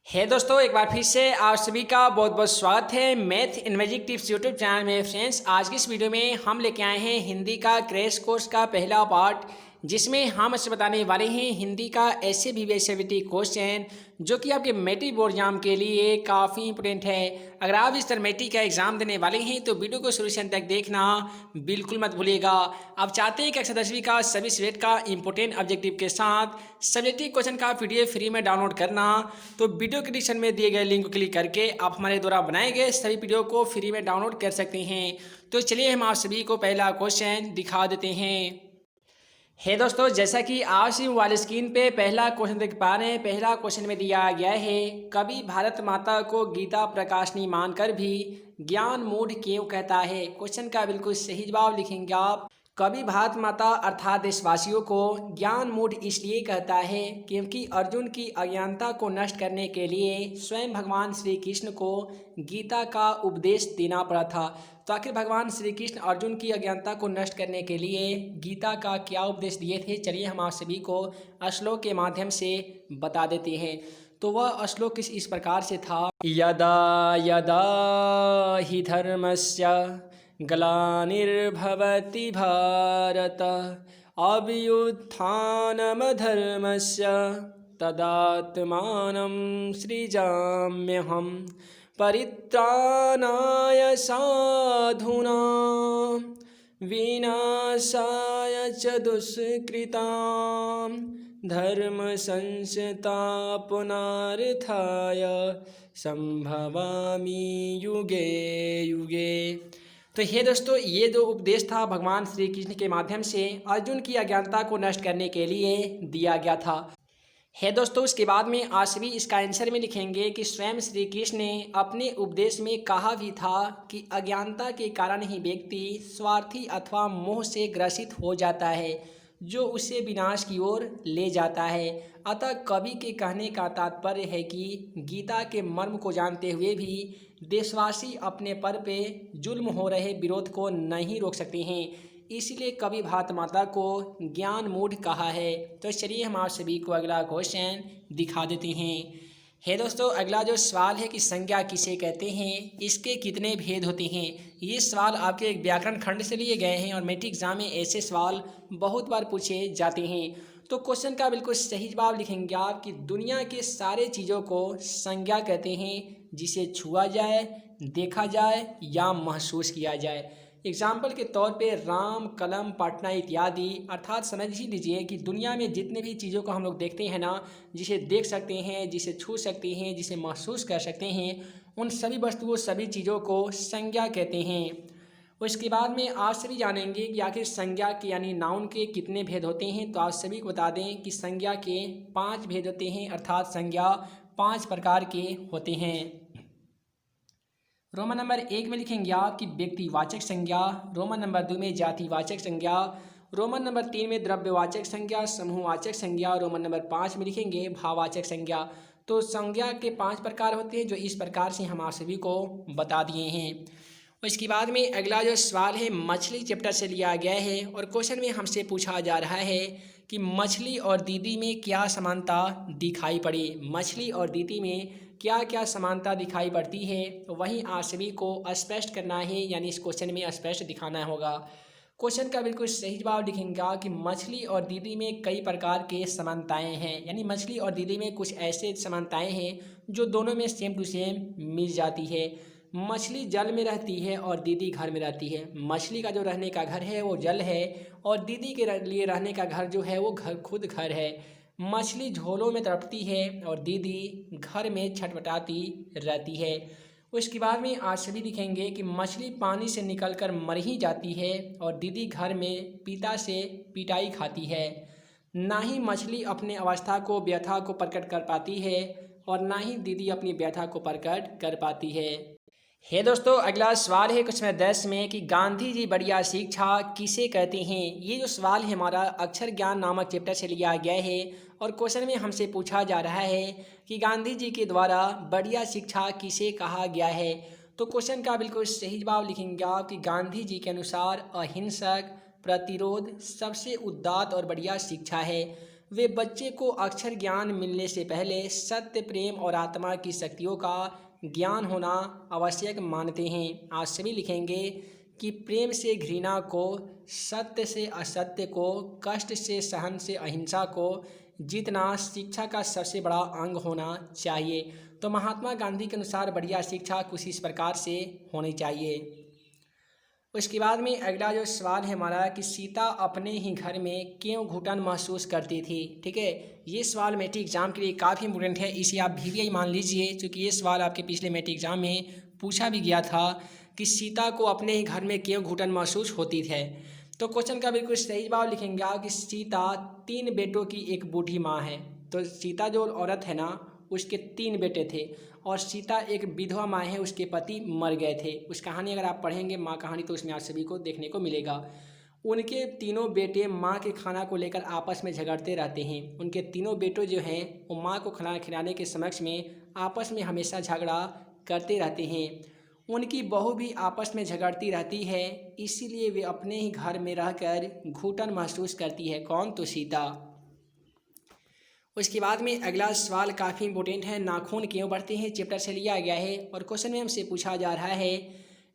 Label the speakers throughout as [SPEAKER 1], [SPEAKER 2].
[SPEAKER 1] है दोस्तों, एक बार फिर से आप सभी का बहुत बहुत स्वागत है math in magic tips YouTube channel में। फ्रेंड्स, आज की इस वीडियो में हम लेके आए हैं हिंदी का क्रैश कोर्स का पहला पार्ट, जिसमें हम आपसे बताने वाले हैं हिंदी का ऐसे भी वैसे क्वेश्चन जो कि आपके मैट्रिक बोर्ड एग्जाम के लिए काफ़ी इंपॉर्टेंट है। अगर आप इस तरह मैट्रिक का एग्जाम देने वाले हैं तो वीडियो को शुरू से अंत तक देखना बिल्कुल मत भूलिएगा। आप चाहते हैं कि कक्षा 10वीं का सभी सब्जेक्ट का इंपॉर्टेंट ऑब्जेक्टिव के साथ सब्जेक्टिव क्वेश्चन का पीडीएफ फ्री में डाउनलोड करना, तो वीडियो के डिस्क्रिप्शन में दिए गए लिंक को क्लिक करके आप हमारे द्वारा बनाए गए सभी वीडियो को फ्री में डाउनलोड कर सकते हैं। तो चलिए हम आप सभी को पहला क्वेश्चन दिखा देते हैं। है दोस्तों, जैसा कि आप सभी मोबाइल स्क्रीन पे पहला क्वेश्चन देख पा रहे हैं। पहला क्वेश्चन में दिया गया है, कवि भारत माता को गीता प्रकाशनी मानकर भी ज्ञान मूढ़ क्यों कहता है। क्वेश्चन का बिल्कुल सही जवाब लिखेंगे आप। कवि भारत माता अर्थात देशवासियों को ज्ञान मूढ़ इसलिए कहता है क्योंकि अर्जुन की अज्ञानता को नष्ट करने के लिए स्वयं भगवान श्री कृष्ण को गीता का उपदेश देना पड़ा था। तो आखिर भगवान श्री कृष्ण अर्जुन की अज्ञानता को नष्ट करने के लिए गीता का क्या उपदेश दिए थे, चलिए हम आप सभी को श्लोक के माध्यम से बता देते हैं। तो वह श्लोक किस इस प्रकार से था, यदा यदा हि धर्मस्य ग्लानिर्भवति भारत अभ्युत्थानमधर्मस्य तदात्मानं सृजाम्यहम् परित्राणाय साधूनां विनाशाय च दुष्कृतां धर्म संस्थापनार्थाय संभवामि युगे युगे। तो हे दोस्तों, ये जो उपदेश था भगवान श्री कृष्ण के माध्यम से अर्जुन की अज्ञानता को नष्ट करने के लिए दिया गया था। है दोस्तों, उसके बाद में आज भी इसका आंसर में लिखेंगे कि स्वयं श्री कृष्ण ने अपने उपदेश में कहा भी था कि अज्ञानता के कारण ही व्यक्ति स्वार्थी अथवा मोह से ग्रसित हो जाता है, जो उसे विनाश की ओर ले जाता है। अतः कवि के कहने का तात्पर्य है कि गीता के मर्म को जानते हुए भी देशवासी अपने पर पे जुल्म हो रहे विरोध को नहीं रोक सकते हैं, इसलिए कवि भारत माता को ज्ञान मूढ़ कहा है। तो चलिए हम आप सभी को अगला क्वेश्चन दिखा देते हैं। है दोस्तों, अगला जो सवाल है कि संज्ञा किसे कहते हैं, इसके कितने भेद होते हैं। ये सवाल आपके एक व्याकरण खंड से लिए गए हैं और मैट्रिक एग्जाम में ऐसे सवाल बहुत बार पूछे जाते हैं। तो क्वेश्चन का बिल्कुल सही जवाब लिखेंगे आप कि दुनिया के सारे चीज़ों को संज्ञा कहते हैं, जिसे छुआ जाए, देखा जाए या महसूस किया जाए। एग्जाम्पल के तौर पे राम, कलम, पटना इत्यादि, अर्थात समझ ही लीजिए कि दुनिया में जितने भी चीज़ों को हम लोग देखते हैं ना, जिसे देख सकते हैं, जिसे छू सकते हैं, जिसे महसूस कर सकते हैं, उन सभी वस्तुओं सभी चीज़ों को संज्ञा कहते हैं। उसके बाद में आप सभी जानेंगे कि आखिर संज्ञा के यानी नाउन के कितने भेद होते हैं। तो आप सभी को बता दें कि संज्ञा के 5 भेद होते हैं, अर्थात संज्ञा 5 प्रकार के होते हैं। रोमन नंबर 1 में लिखेंगे आप कि व्यक्तिवाचक संज्ञा, रोमन नंबर 2 में जातिवाचक संज्ञा, रोमन नंबर 3 में द्रव्यवाचक संज्ञा, समूहवाचक संज्ञा, रोमन नंबर 5 में लिखेंगे भाववाचक संज्ञा। तो संज्ञा के 5 प्रकार होते हैं, जो इस प्रकार से हम आप सभी को बता दिए हैं। इसके बाद में अगला जो सवाल है मछली चैप्टर से लिया गया है और क्वेश्चन में हमसे पूछा जा रहा है कि मछली और दीदी में क्या समानता दिखाई पड़ी। मछली और दीदी में क्या क्या समानता दिखाई पड़ती है, तो वहीं आप सभी को स्पष्ट करना है, यानी इस क्वेश्चन में स्पष्ट दिखाना होगा। क्वेश्चन का बिल्कुल सही जवाब लिखेंगे कि मछली और दीदी में कई प्रकार के समानताएं हैं, यानी मछली और दीदी में कुछ ऐसे समानताएं हैं जो दोनों में सेम टू सेम मिल जाती है। मछली जल में रहती है और दीदी घर में रहती है। मछली का जो रहने का घर है वो जल है और दीदी के लिए रहने का घर जो है वो खुद घर है। मछली झोलों में तड़पती है और दीदी घर में छटपटाती रहती है। उसके बाद में आज सभी दिखेंगे कि मछली पानी से निकलकर मर ही जाती है और दीदी घर में पिता से पिटाई खाती है। ना ही मछली अपने अवस्था को व्यथा को प्रकट कर पाती है और ना ही दीदी अपनी व्यथा को प्रकट कर पाती है दोस्तों, अगला सवाल है क्वेश्चन 10 में कि गांधी जी बढ़िया शिक्षा किसे कहते हैं। ये जो सवाल है हमारा अक्षर ज्ञान नामक चैप्टर से लिया गया है और क्वेश्चन में हमसे पूछा जा रहा है कि गांधी जी के द्वारा बढ़िया शिक्षा किसे कहा गया है। तो क्वेश्चन का बिल्कुल सही जवाब लिखेंगे आप कि गांधी जी के अनुसार अहिंसक, प्रतिरोध सबसे उदात्त और बढ़िया शिक्षा है। वे बच्चे को अक्षर ज्ञान मिलने से पहले सत्य, प्रेम और आत्मा की शक्तियों का ज्ञान होना आवश्यक मानते हैं। आज सभी लिखेंगे कि प्रेम से घृणा को, सत्य से असत्य को, कष्ट से सहन से अहिंसा को जीतना शिक्षा का सबसे बड़ा अंग होना चाहिए। तो महात्मा गांधी के अनुसार बढ़िया शिक्षा कुछ इस प्रकार से होनी चाहिए। उसके बाद में अगला जो सवाल है हमारा कि सीता अपने ही घर में क्यों घुटन महसूस करती थी। ठीक है, ये सवाल मैट्रिक एग्जाम के लिए काफ़ी इंपॉर्टेंट है, इसे आप भी मान लीजिए क्योंकि ये सवाल आपके पिछले मैट्रिक एग्जाम में पूछा भी गया था कि सीता को अपने ही घर में क्यों घुटन महसूस होती है। तो क्वेश्चन का बिल्कुल सही जवाब लिखेंगे आप कि सीता 3 बेटों की एक बूढ़ी माँ है। तो सीता जो औरत है ना, उसके 3 बेटे थे और सीता एक विधवा माँ है, उसके पति मर गए थे। उस कहानी अगर आप पढ़ेंगे माँ कहानी तो उसमें आप सभी को देखने को मिलेगा। उनके तीनों बेटे माँ के खाना को लेकर आपस में झगड़ते रहते हैं। उनके तीनों बेटों जो हैं वो माँ को खाना खिलाने के समक्ष में आपस में हमेशा झगड़ा करते रहते हैं। उनकी बहू भी आपस में झगड़ती रहती है, इसीलिए वे अपने ही घर में रहकर घुटन महसूस करती है। कौन? तो सीता। उसके बाद में अगला सवाल काफ़ी इंपॉर्टेंट है, नाखून क्यों बढ़ते हैं, चैप्टर से लिया गया है और क्वेश्चन में हमसे पूछा जा रहा है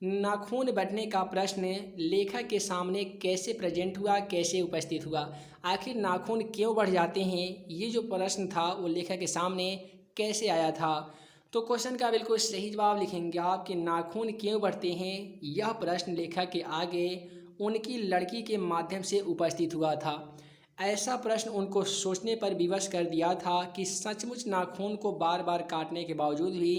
[SPEAKER 1] नाखून बढ़ने का प्रश्न लेखक के सामने कैसे प्रेजेंट हुआ, कैसे उपस्थित हुआ। आखिर नाखून क्यों बढ़ जाते हैं, ये जो प्रश्न था वो लेखक के सामने कैसे आया था। तो क्वेश्चन का बिल्कुल सही जवाब लिखेंगे आप कि नाखून क्यों बढ़ते हैं, यह प्रश्न लेखक के आगे उनकी लड़की के माध्यम से उपस्थित हुआ था। ऐसा प्रश्न उनको सोचने पर विवश कर दिया था कि सचमुच नाखून को बार बार काटने के बावजूद भी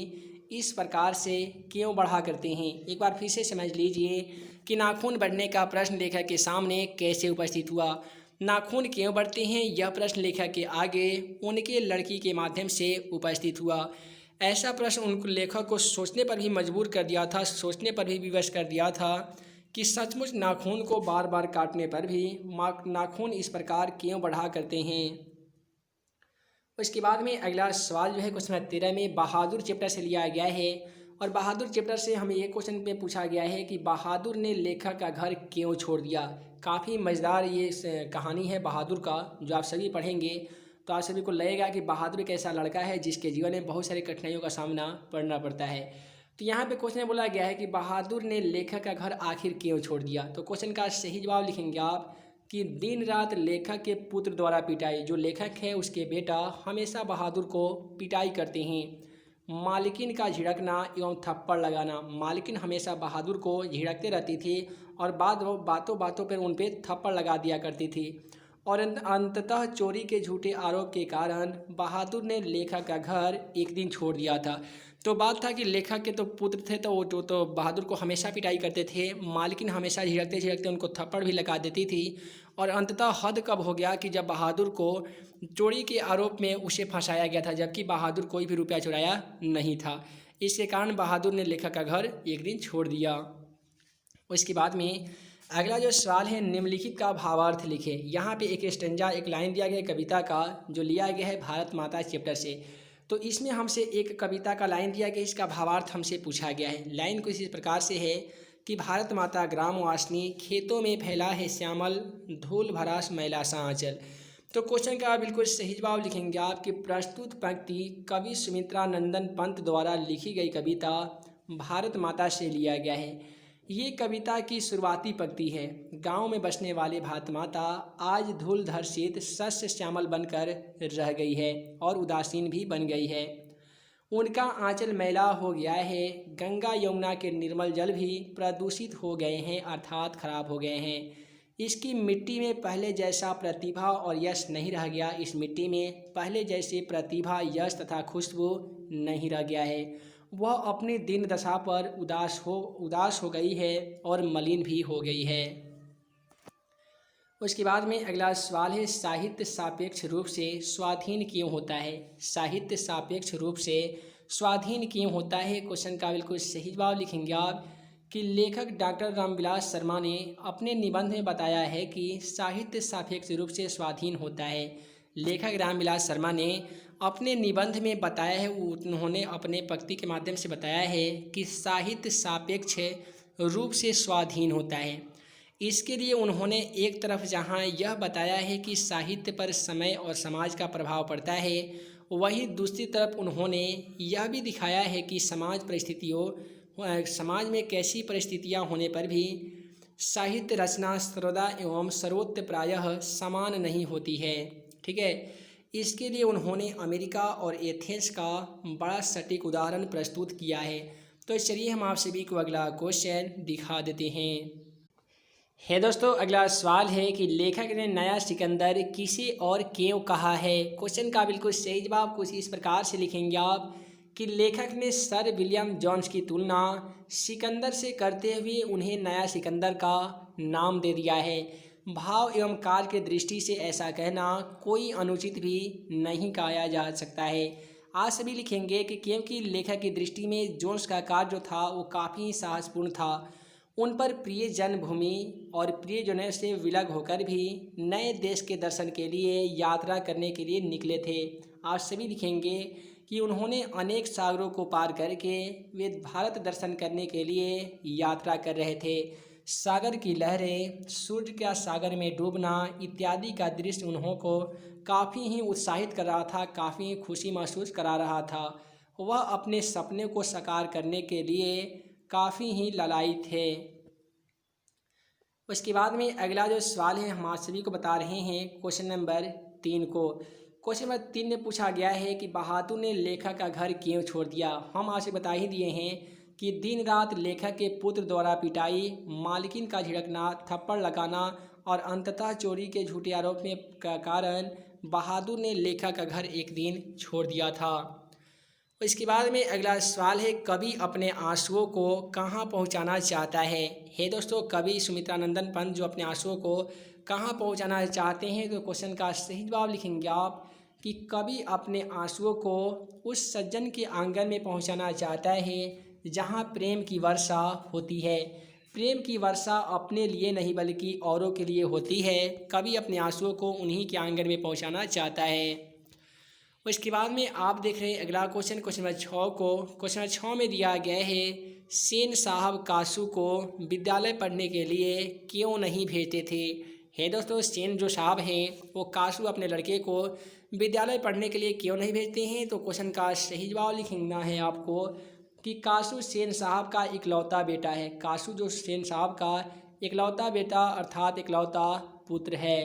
[SPEAKER 1] इस प्रकार से क्यों बढ़ा करते हैं। एक बार फिर से समझ लीजिए कि नाखून बढ़ने का प्रश्न लेखक के सामने कैसे उपस्थित हुआ। नाखून क्यों बढ़ते हैं, यह प्रश्न लेखक के आगे उनके लड़की के माध्यम से उपस्थित हुआ। ऐसा प्रश्न उनको लेखक को सोचने पर भी मजबूर कर दिया था, सोचने पर भी विवश कर दिया था कि सचमुच नाखून को बार बार काटने पर भी नाखून इस प्रकार क्यों बढ़ा करते हैं। उसके बाद में अगला सवाल जो है क्वेश्चन 13 में बहादुर चैप्टर से लिया गया है और बहादुर चैप्टर से हमें ये क्वेश्चन पे पूछा गया है कि बहादुर ने लेखक का घर क्यों छोड़ दिया। काफ़ी मज़ेदार ये कहानी है बहादुर का, जो आप सभी पढ़ेंगे तो आप सभी को लगेगा कि बहादुर एक ऐसा लड़का है जिसके जीवन में बहुत सारी कठिनाइयों का सामना करना पड़ता है। तो यहाँ पे क्वेश्चन बोला गया है कि बहादुर ने लेखक का घर आखिर क्यों छोड़ दिया। तो क्वेश्चन का सही जवाब लिखेंगे आप कि दिन रात लेखक के पुत्र द्वारा पिटाई, जो लेखक है उसके बेटा हमेशा बहादुर को पिटाई करते हैं। मालकिन का झिड़कना एवं थप्पड़ लगाना, मालकिन हमेशा बहादुर को झिड़कते रहती थी और बातों बातों पर उन पर थप्पड़ लगा दिया करती थी और अंततः चोरी के झूठे आरोप के कारण बहादुर ने लेखक का घर एक दिन छोड़ दिया था। तो बात था कि लेखक के तो पुत्र थे तो वो तो बहादुर को हमेशा पिटाई करते थे, मालकिन हमेशा झिड़कते झिड़कते उनको थप्पड़ भी लगा देती थी और अंततः हद कब हो गया कि जब बहादुर को चोरी के आरोप में उसे फंसाया गया था, जबकि बहादुर कोई भी रुपया चुराया नहीं था। इसके कारण बहादुर ने लेखक का घर एक दिन छोड़ दिया। उसके बाद में अगला जो सवाल है निम्नलिखित का भावार्थ लिखे। यहाँ पे एक स्टेंजा, एक लाइन दिया गया है कविता का जो लिया गया है भारत माता चैप्टर से। तो इसमें हमसे एक कविता का लाइन दिया गया, इसका भावार्थ हमसे पूछा गया है। लाइन कुछ इस प्रकार से है कि भारत माता ग्रामवासिनी, खेतों में फैला है श्यामल, धूल भरा मैला सा आंचल। तो क्वेश्चन का बिल्कुल सही जवाब लिखेंगे आप कि प्रस्तुत पंक्ति कवि सुमित्रा नंदन पंत द्वारा लिखी गई कविता भारत माता से लिया गया है। ये कविता की शुरुआती पंक्ति है। गांव में बसने वाले भारत माता आज धूल धर्षित शस्य श्यामल बनकर रह गई है और उदासीन भी बन गई है। उनका आंचल मैला हो गया है, गंगा यमुना के निर्मल जल भी प्रदूषित हो गए हैं अर्थात खराब हो गए हैं। इसकी मिट्टी में पहले जैसा प्रतिभा और यश नहीं रह गया, इस मिट्टी में पहले जैसे प्रतिभा, यश तथा खुशबू नहीं रह गया है। वह अपनी दिन दशा पर उदास हो गई है और मलिन भी हो गई है। उसके बाद में अगला सवाल है साहित्य सापेक्ष रूप से स्वाधीन क्यों होता है। साहित्य सापेक्ष रूप से स्वाधीन क्यों होता है, क्वेश्चन का बिल्कुल सही जवाब लिखेंगे आप कि लेखक डॉक्टर रामविलास शर्मा ने अपने निबंध में बताया है कि साहित्य सापेक्ष रूप से स्वाधीन होता है। लेखक रामविलास शर्मा ने अपने निबंध में बताया है, उन्होंने अपने पंक्ति के माध्यम से बताया है कि साहित्य सापेक्ष रूप से स्वाधीन होता है। इसके लिए उन्होंने एक तरफ जहां यह बताया है कि साहित्य पर समय और समाज का प्रभाव पड़ता है, वहीं दूसरी तरफ उन्होंने यह भी दिखाया है कि समाज में कैसी परिस्थितियां होने पर भी साहित्य रचना सर्वदा एवं सर्वत्र प्रायः समान नहीं होती है। ठीक है, इसके लिए उन्होंने अमेरिका और एथेंस का बड़ा सटीक उदाहरण प्रस्तुत किया है। तो चलिए हम आप सभी को अगला क्वेश्चन दिखा देते हैं। है दोस्तों, अगला सवाल है कि लेखक ने नया सिकंदर किसे और क्यों कहा है। क्वेश्चन का बिल्कुल सही जवाब कुछ इस प्रकार से लिखेंगे आप कि लेखक ने सर विलियम जोन्स की तुलना सिकंदर से करते हुए उन्हें नया सिकंदर का नाम दे दिया है। भाव एवं कार्य की दृष्टि से ऐसा कहना कोई अनुचित भी नहीं कहा जा सकता है। आज सभी लिखेंगे कि क्योंकि लेखक की दृष्टि में जोन्स का कार्य जो था वो काफ़ी साहसपूर्ण था। उन पर प्रिय जन्मभूमि और प्रियजनों से विलग होकर भी नए देश के दर्शन के लिए यात्रा करने के लिए निकले थे। आप सभी लिखेंगे कि उन्होंने अनेक सागरों को पार करके वे भारत दर्शन करने के लिए यात्रा कर रहे थे। सागर की लहरें, सूर्य का सागर में डूबना इत्यादि का दृश्य उन्हों को काफ़ी ही उत्साहित कर रहा था, काफ़ी खुशी महसूस करा रहा था। वह अपने सपने को साकार करने के लिए काफ़ी ही ललायित थे। उसके बाद में अगला जो सवाल है हम आप सभी को बता रहे हैं क्वेश्चन नंबर 3 को। क्वेश्चन नंबर 3 में पूछा गया है कि बहादुर ने लेखक का घर क्यों छोड़ दिया। हम आपसे बता ही दिए हैं कि दिन रात लेखक के पुत्र द्वारा पिटाई, मालकिन का झिड़कना, थप्पड़ लगाना और अंततः चोरी के झूठे आरोप में का कारण बहादुर ने लेखक का घर एक दिन छोड़ दिया था। इसके बाद में अगला सवाल है कवि अपने आंसुओं को कहाँ पहुँचाना चाहता है। हे दोस्तों, कवि सुमित्रानंदन पंत जो अपने आंसुओं को कहाँ पहुँचाना चाहते हैं, तो क्वेश्चन का सही जवाब लिखेंगे आप कि कवि अपने आंसुओं को उस सज्जन के आंगन में पहुँचाना चाहता है जहाँ प्रेम की वर्षा होती है। प्रेम की वर्षा अपने लिए नहीं बल्कि औरों के लिए होती है। कवि अपने आंसुओं को उन्हीं के आंगन में पहुँचाना चाहता है। उसके बाद में आप देख रहे हैं अगला क्वेश्चन नंबर 6 को। क्वेश्चन नंबर 6 में दिया गया है सेन साहब कासू को विद्यालय पढ़ने के लिए क्यों नहीं भेजते थे। है दोस्तों, सेन जो साहब हैं वो कासू अपने लड़के को विद्यालय पढ़ने के लिए क्यों नहीं भेजते हैं, तो क्वेश्चन का सही जवाब लिखना है आपको कि कासू सेन साहब का इकलौता बेटा है। कासू जो सेन साहब का इकलौता बेटा अर्थात इकलौता पुत्र है।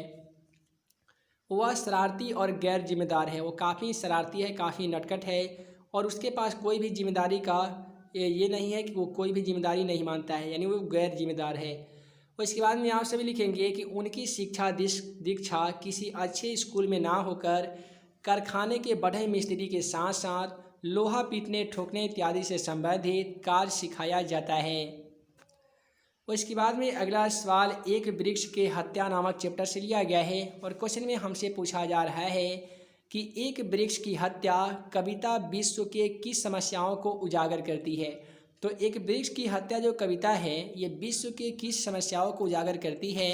[SPEAKER 1] वह शरारती और गैर जिम्मेदार है। वो काफ़ी शरारती है, काफ़ी नटखट है और उसके पास कोई भी जिम्मेदारी का ये नहीं है कि वो कोई भी जिम्मेदारी नहीं मानता है, यानी वो गैर जिम्मेदार है। और इसके बाद में आप सभी लिखेंगे कि उनकी शिक्षा दीक्षा किसी अच्छे स्कूल में ना होकर कारखाने के बढ़े मिस्त्री के साथ साथ लोहा पीटने, ठोकने इत्यादि से संबंधित कार्य सिखाया जाता है। और इसके बाद में अगला सवाल एक वृक्ष के हत्या नामक चैप्टर से लिया गया है और क्वेश्चन में हमसे पूछा जा रहा है कि एक वृक्ष की हत्या कविता विश्व के किस समस्याओं को उजागर करती है। तो एक वृक्ष की हत्या जो कविता है ये विश्व के किस समस्याओं को उजागर करती है,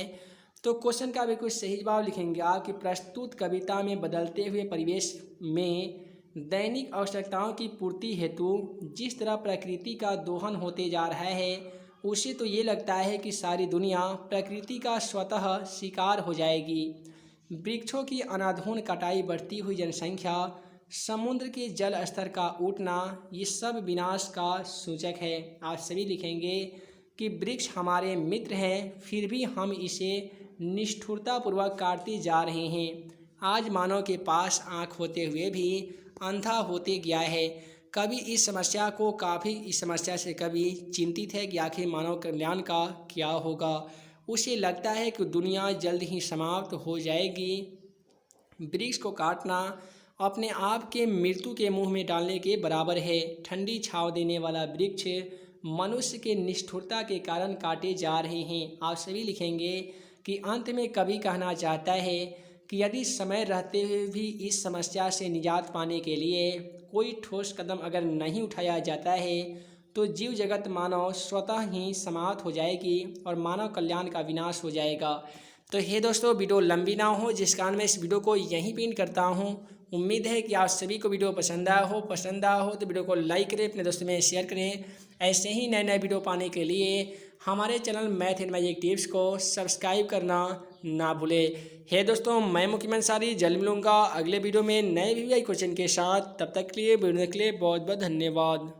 [SPEAKER 1] तो क्वेश्चन का बिल्कुल सही जवाब लिखेंगे आप कि प्रस्तुत कविता में बदलते हुए परिवेश में दैनिक आवश्यकताओं की पूर्ति हेतु जिस तरह प्रकृति का दोहन होते जा रहा है उसे तो ये लगता है कि सारी दुनिया प्रकृति का स्वतः शिकार हो जाएगी। वृक्षों की अनाधून कटाई, बढ़ती हुई जनसंख्या, समुद्र के जल स्तर का उठना, ये सब विनाश का सूचक है। आप सभी लिखेंगे कि वृक्ष हमारे मित्र हैं फिर भी हम इसे निष्ठुरतापूर्वक काटते जा रहे हैं। आज मानव के पास आँख होते हुए भी अंधा होते गया है। कभी इस समस्या से कभी चिंतित है कि आखिर मानव कल्याण का क्या होगा। उसे लगता है कि दुनिया जल्द ही समाप्त हो जाएगी। वृक्ष को काटना अपने आप के मृत्यु के मुंह में डालने के बराबर है। ठंडी छांव देने वाला वृक्ष मनुष्य के निष्ठुरता के कारण काटे जा रहे हैं। आप सभी लिखेंगे कि अंत में कवि कहना चाहता है कि यदि समय रहते हुए भी इस समस्या से निजात पाने के लिए कोई ठोस कदम अगर नहीं उठाया जाता है तो जीव जगत मानव स्वतः ही समाप्त हो जाएगी और मानव कल्याण का विनाश हो जाएगा। तो हे दोस्तों, वीडियो लंबी ना हो जिस कारण मैं इस वीडियो को यहीं पिन करता हूँ। उम्मीद है कि आप सभी को वीडियो पसंद आया हो तो वीडियो को लाइक करें, अपने दोस्तों में शेयर करें। ऐसे ही नए नए वीडियो पाने के लिए हमारे channel math and magic tips को सब्सक्राइब करना ना भूलें। हे दोस्तों, मैं मुकीम अंसारी जल्द मिलूँगा अगले वीडियो में नए वीआई क्वेश्चन के साथ। तब तक के लिए वीडियो के लिए बहुत बहुत धन्यवाद।